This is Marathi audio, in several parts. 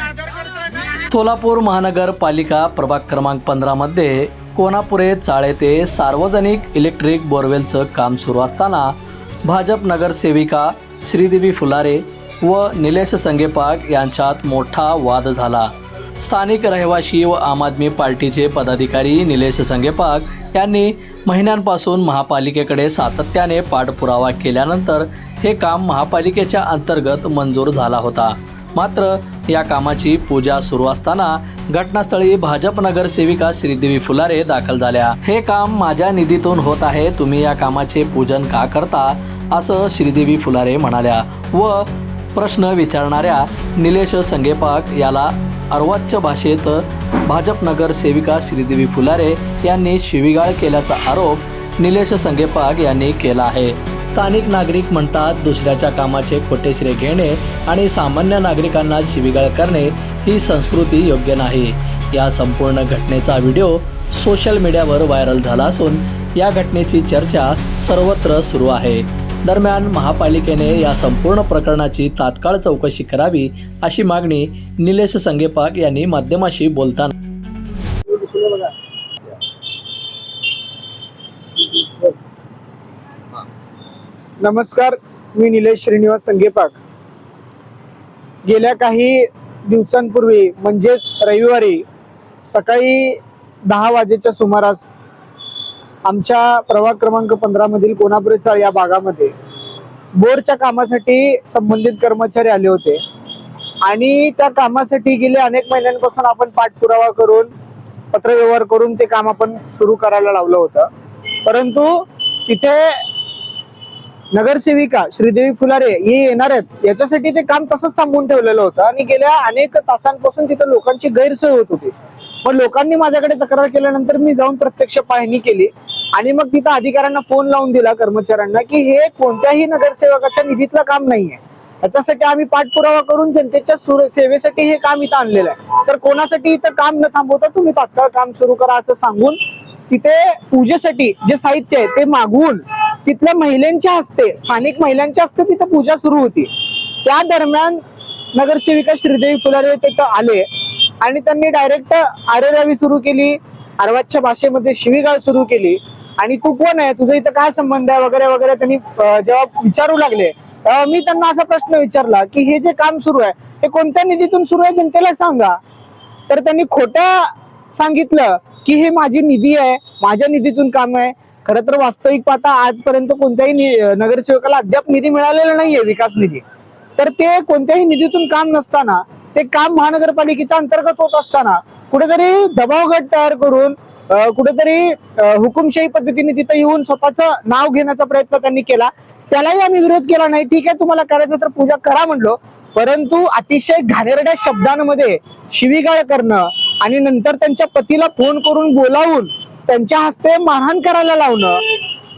सोलापूर महानगरपालिका प्रभाग क्रमांक 15 मध्ये कोनापुरे चाळे ते सार्वजनिक इलेक्ट्रिक बोरवेलचं काम सुरू असताना भाजप नगरसेविका श्रीदेवी फुलारे व निलेश संगेपाक यांच्यात मोठा वाद झाला। स्थानिक रहिवासी व आम आदमी पार्टीचे पदाधिकारी निलेश संगेपाक यांनी महिन्यांपासून महापालिकेकडे सातत्याने पाठपुरावा केल्यानंतर हे काम महापालिकेच्या अंतर्गत मंजूर झाला होता। मात्र या कामाची पूजा सुरू असताना घटनास्थळी भाजप नगरसेविका श्रीदेवी फुलारे दाखल झाल्या। हे काम माझ्या निधीतून होत आहे, तुम्ही या कामाचे पूजन का करता, असं श्रीदेवी फुलारे म्हणाल्या व प्रश्न विचारणाऱ्या निलेश संगेपाक याला अर्वाच्य भाषेत भाजप नगरसेविका श्रीदेवी फुलारे यांनी शिवीगाळ केल्याचा आरोप निलेश संगेपाक यांनी केला आहे। स्थानिक नागरिक म्हणतात, दुसऱ्याच्या कामाचे खोटे श्रेय घेणे आणि सामान्य नागरिकांना शिवीगाळ करणे ही संस्कृती योग्य नाही। या संपूर्ण घटनेचा व्हिडिओ सोशल मीडियावर व्हायरल झाला असून या घटनेची चर्चा सर्वत्र सुरू आहे। दरम्यान महापालिकेने या संपूर्ण प्रकरणाची तात्काळ चौकशी करावी अशी मागणी निलेश संगेपाक यांनी माध्यमाशी बोलताना नमस्कार, मी निलेश श्रीनिवास संगेपाक। गेल्या काही दिवसांपूर्वी म्हणजेच रविवारी सकाळी 10 वाजेच्या सुमारास आमच्या प्रभाग क्रमांक 15 मधील कोनापुरे चाळ या भागामध्ये बोरच्या कामासाठी संबंधित कर्मचारी आले होते आणि त्या कामासाठी गेले अनेक महिन्यांपासून आपण पाठपुरावा करून पत्रव्यवहार करून ते काम आपण सुरू करायला लावलं होतं। परंतु तिथे नगरसेविका श्रीदेवी फुलारे हे येणार आहेत याच्यासाठी ते काम तसंच थांबवून ठेवलेलं होतं आणि गेल्या अनेक तासांपासून तिथे लोकांची गैरसोय होत होती। मग लोकांनी माझ्याकडे तक्रार केल्यानंतर मी जाऊन प्रत्यक्ष पाहणी केली आणि मग तिथं अधिकाऱ्यांना फोन लावून दिला कर्मचाऱ्यांना की हे कोणत्याही नगरसेवकाच्या निधीतलं काम नाहीये, याच्यासाठी आम्ही पाठपुरावा करून जनतेच्या सेवेसाठी हे काम इथं आणलेलं आहे, तर कोणासाठी इथं काम न थांबवता तुम्ही तात्काळ काम सुरू करा असं सांगून तिथे पूजेसाठी जे साहित्य आहे ते मागवून तिथल्या महिलांच्या हस्ते स्थानिक महिलांच्या हस्ते तिथे पूजा सुरू होती। त्या दरम्यान नगरसेविका श्रीदेवी फुलारे तिथं आले आणि त्यांनी डायरेक्ट आरेरावी सुरू केली, अर्वाच्य भाषेमध्ये शिवीगाळ सुरू केली आणि तू कोण आहे, तुझं इथं काय संबंध आहे वगैरे वगैरे त्यांनी जेव्हा विचारू लागले मी त्यांना असा प्रश्न विचारला की हे जे काम सुरू आहे हे कोणत्या निधीतून सुरू आहे जनतेला सांगा। तर त्यांनी खोटं सांगितलं की हे माझी निधी आहे, माझ्या निधीतून काम आहे। खरं तर वास्तविक पाहता आजपर्यंत कोणत्याही नगरसेवकाला अद्याप निधी मिळालेला नाहीये, विकास निधी। तर ते कोणत्याही निधीतून काम नसताना ते काम महानगरपालिकेच्या अंतर्गत होत असताना कुठेतरी दबाव गट तयार करून कुठेतरी हुकुमशाही पद्धतीने तिथे येऊन स्वतःचं नाव घेण्याचा प्रयत्न त्यांनी केला। त्यालाही आम्ही विरोध केला नाही, ठीक आहे तुम्हाला करायचं तर पूजा करा म्हणलो, परंतु अतिशय घाणेरड्या शब्दांमध्ये शिवीगाळ करणं आणि नंतर त्यांच्या पतीला फोन करून बोलावून त्यांच्या हस्ते मारहाण करायला लावणं,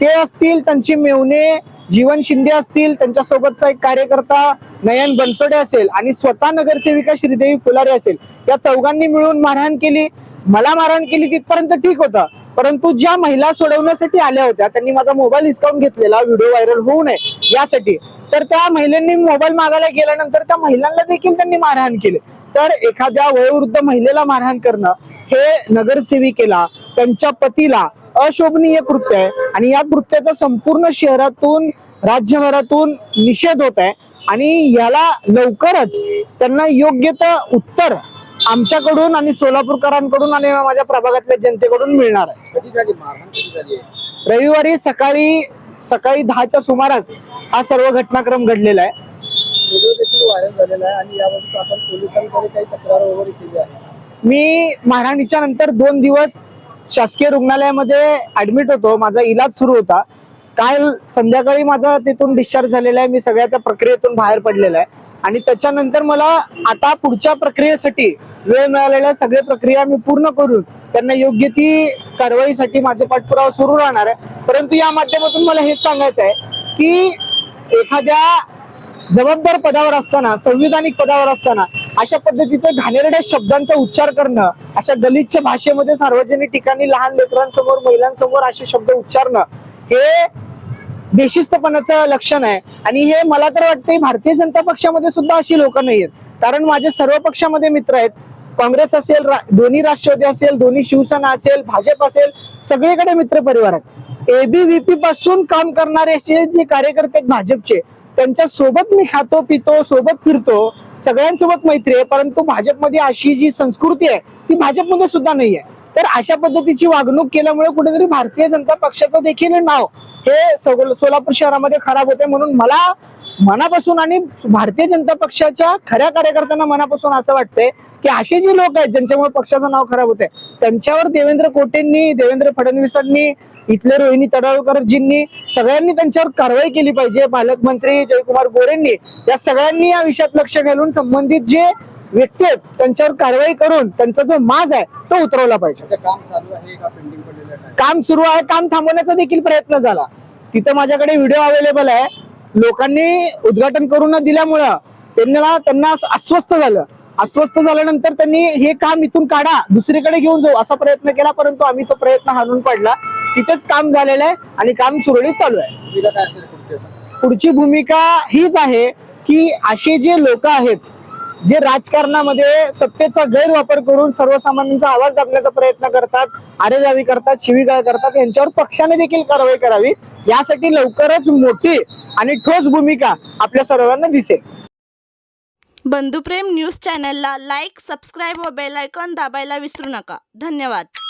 ते असतील त्यांची मेवणे जीवन शिंदे असतील, त्यांच्या सोबतचा एक कार्यकर्ता नयन बनसोडे असेल आणि स्वतः नगरसेविका श्रीदेवी फुलारे असेल, या चौघांनी मिळून मारहाण केली। मला मारहाण केली तिथपर्यंत ठीक होतं, परंतु ज्या महिला सोडवण्यासाठी आल्या होत्या त्यांनी माझा मोबाईल हिसकावून घेतलेला व्हिडिओ व्हायरल होऊ नये यासाठी, तर त्या महिलांनी मोबाईल मागायला गेल्यानंतर त्या महिलांना देखील त्यांनी मारहाण केली। तर एखाद्या वयोवृद्ध महिलेला मारहाण करणं हे नगरसेविकेला त्यांच्या पतीला अशोभनीय कृत्य आहे आणि या कृत्याचा संपूर्ण शहरातून राज्यभरातून निषेध होत आहे आणि याला लवकरच त्यांना योग्य ते उत्तर आमच्याकडून आणि सोलापूरकरांकडून आणि माझ्या प्रभागातल्या जनतेकडून मिळणार आहे। रविवारी सकाळी 10च्या सुमारास हा सर्व घटनाक्रम घडलेला आहे। मी मारहाणीच्या नंतर 2 दिवस शासकीय रुग्णालयामध्ये ऍडमिट होतो, माझा इलाज सुरू होता। काल संध्याकाळी माझा तिथून डिस्चार्ज झालेला आहे, मी सगळ्या त्या प्रक्रियेतून बाहेर पडलेला आहे आणि त्याच्यानंतर मला आता पुढच्या प्रक्रियेसाठी वेळ मिळालेल्या सगळ्या प्रक्रिया मी पूर्ण करून त्यांना योग्य ती कारवाईसाठी माझे पाठपुरावा सुरू राहणार आहे। परंतु या माध्यमातून मला हेच सांगायचं आहे की एखाद्या जबाबदार पदावर असताना, संविधानिक पदावर असताना अशा पद्धतीचे घाणेरड्या शब्दांचा उच्चार करणं, अशा गलिच्छ भाषेमध्ये सार्वजनिक ठिकाणी लहान लेकरांसमोर महिलांसमोर असे शब्द उच्चारणं हे बेशिस्तपणाचं लक्षण आहे आणि हे मला तर वाटते भारतीय जनता पक्षामध्ये सुद्धा अशी लोक नाहीयेत। कारण माझे सर्व पक्षामध्ये मित्र आहेत. काँग्रेस असेल, दोन्ही राष्ट्रवादी असेल, दोन्ही शिवसेना असेल, भाजप असेल, सगळीकडे मित्र परिवार आहेत. ABVP पासून काम करणारे असे जे कार्यकर्ते आहेत भाजपचे, त्यांच्या सोबत मी खातो पितो, सोबत फिरतो, सगळ्यांसोबत मैत्री आहे. परंतु भाजपमध्ये अशी जी संस्कृती आहे ती भाजपमध्ये सुद्धा नाही आहे. तर अशा पद्धतीची वागणूक केल्यामुळे कुठेतरी भारतीय जनता पक्षाचं देखील नाव हे सोलापूर शहरामध्ये खराब होते. म्हणून मला मनापासून आणि भारतीय जनता पक्षाच्या खऱ्या कार्यकर्त्यांना मनापासून असं वाटतंय की असे जे लोक आहेत ज्यांच्यामुळे पक्षाचं नाव खराब होतंय, त्यांच्यावर देवेंद्र कोटेंनी, देवेंद्र फडणवीसांनी, इथले रोहिणी तडवळकरजींनी सगळ्यांनी त्यांच्यावर कारवाई केली पाहिजे. पालकमंत्री जयकुमार गोरेंनी या सगळ्यांनी या विषयात लक्ष घालून संबंधित जे व्यक्ती आहेत त्यांच्यावर कारवाई करून त्यांचा जो माज आहे तो उतरवला पाहिजे. काम चालू आहे का पेंडिंग पडलेलं आहे? काम सुरू आहे. काम थांबवण्याचा देखील प्रयत्न झाला. तिथं माझ्याकडे व्हिडिओ अवेलेबल आहे. लोकांनी उद्घाटन करून न दिल्यामुळं त्यांना अस्वस्थ झालं. अस्वस्थ झाल्यानंतर त्यांनी हे काम इथून काढा, दुसरीकडे घेऊन जाऊ असा प्रयत्न केला. परंतु आम्ही तो प्रयत्न हाणून पाडला. तिथेच काम झालेलं आहे आणि काम सुरळीत चालू आहे. पुढची भूमिका हीच आहे की असे जे लोक आहेत जे राजकारणामध्ये सत्तेचा गैरवापर करून सर्वसामान्यांचा आवाज दाबण्याचा प्रयत्न करतात, आरेरावी करतात, शिवीगाळ करतात, यांच्यावर पक्षाने देखील कारवाई करावी. यासाठी लवकरच मोठी आणि ठोस भूमिका आपल्या सर्वांना दिसेल. बंधुप्रेम न्यूज चॅनलला लाईक, सबस्क्राईब व बेल आयकॉन दाबायला विसरू नका. धन्यवाद.